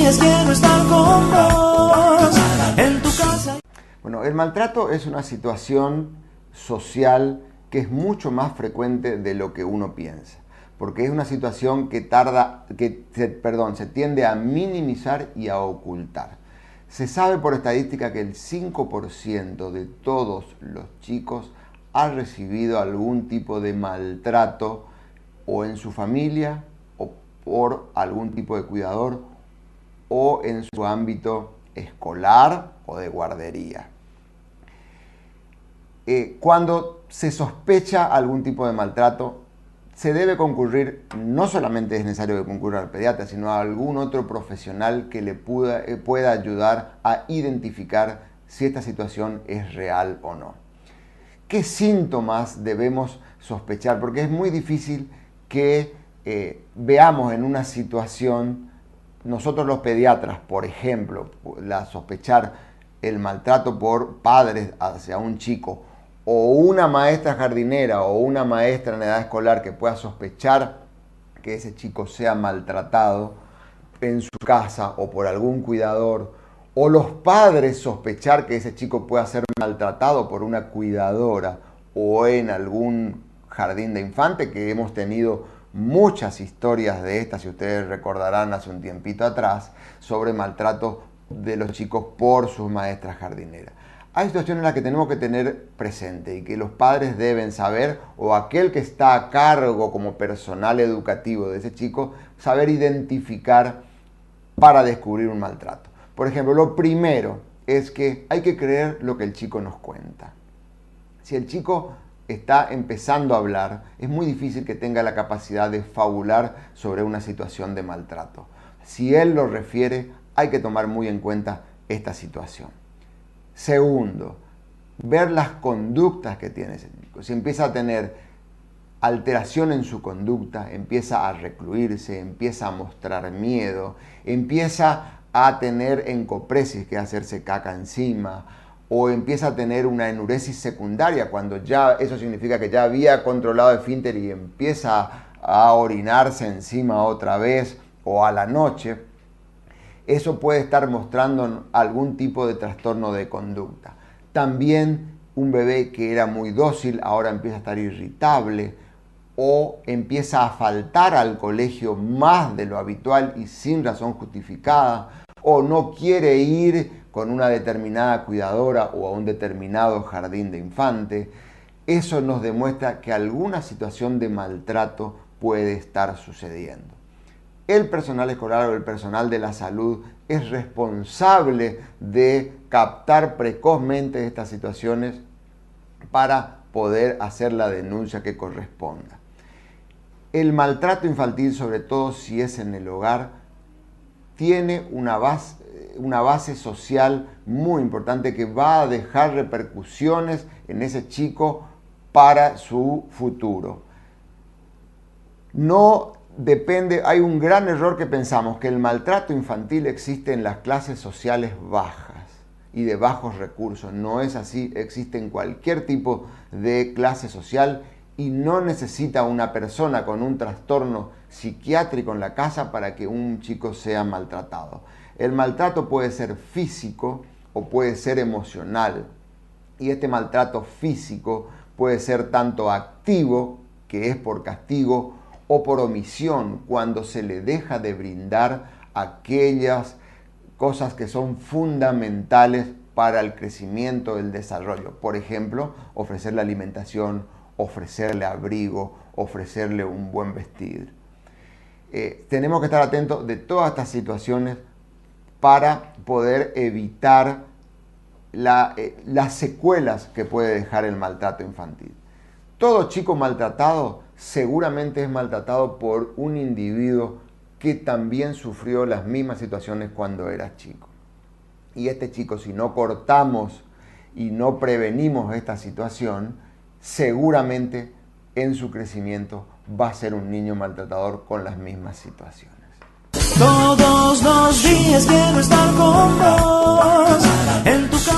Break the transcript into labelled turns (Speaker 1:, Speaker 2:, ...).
Speaker 1: días quiero estar con vos en tu casa.
Speaker 2: Bueno, el maltrato es una situación social que es mucho más frecuente de lo que uno piensa, porque es una situación que se tiende a minimizar y a ocultar. Se sabe por estadística que el 5% de todos los chicos ha recibido algún tipo de maltrato o en su familia o por algún tipo de cuidador o en su ámbito escolar o de guardería. Cuando se sospecha algún tipo de maltrato, se debe concurrir, no solamente es necesario que concurra al pediatra, sino a algún otro profesional que le pueda ayudar a identificar si esta situación es real o no. ¿Qué síntomas debemos sospechar? Porque es muy difícil que veamos en una situación, nosotros los pediatras, por ejemplo, sospechar el maltrato por padres hacia un chico, o una maestra jardinera o una maestra en edad escolar que pueda sospechar que ese chico sea maltratado en su casa o por algún cuidador, o los padres sospechar que ese chico pueda ser maltratado por una cuidadora o en algún jardín de infantes, que hemos tenido muchas historias de estas, si ustedes recordarán hace un tiempito atrás, sobre maltrato de los chicos por sus maestras jardineras. Hay situaciones en las que tenemos que tener presente y que los padres deben saber, o aquel que está a cargo como personal educativo de ese chico, saber identificar para descubrir un maltrato. Por ejemplo, lo primero es que hay que creer lo que el chico nos cuenta. Si el chico está empezando a hablar, es muy difícil que tenga la capacidad de fabular sobre una situación de maltrato. Si él lo refiere, hay que tomar muy en cuenta esta situación. Segundo, ver las conductas que tiene ese chico. Si empieza a tener alteración en su conducta, empieza a recluirse, empieza a mostrar miedo, empieza a tener encopresis, que es hacerse caca encima, o empieza a tener una enuresis secundaria, cuando ya eso significa que ya había controlado el esfínter y empieza a orinarse encima otra vez o a la noche, eso puede estar mostrando algún tipo de trastorno de conducta. También un bebé que era muy dócil ahora empieza a estar irritable o empieza a faltar al colegio más de lo habitual y sin razón justificada, o no quiere ir con una determinada cuidadora o a un determinado jardín de infantes. Eso nos demuestra que alguna situación de maltrato puede estar sucediendo. El personal escolar o el personal de la salud es responsable de captar precozmente estas situaciones para poder hacer la denuncia que corresponda. El maltrato infantil, sobre todo si es en el hogar, tiene una base social muy importante que va a dejar repercusiones en ese chico para su futuro. Hay un gran error que pensamos que el maltrato infantil existe en las clases sociales bajas y de bajos recursos. No es así, existe en cualquier tipo de clase social y no necesita una persona con un trastorno psiquiátrico en la casa para que un chico sea maltratado. El maltrato puede ser físico o puede ser emocional, y este maltrato físico puede ser tanto activo, que es por castigo, o por omisión, cuando se le deja de brindar aquellas cosas que son fundamentales para el crecimiento, el desarrollo. Por ejemplo, ofrecerle alimentación, ofrecerle abrigo, ofrecerle un buen vestir. Tenemos que estar atentos de todas estas situaciones para poder evitar las secuelas que puede dejar el maltrato infantil. Todo chico maltratado seguramente es maltratado por un individuo que también sufrió las mismas situaciones cuando era chico. Y este chico, si no cortamos y no prevenimos esta situación, seguramente en su crecimiento va a ser un niño maltratador con las mismas situaciones.
Speaker 1: Todos los días quiero estar con vos en tu casa.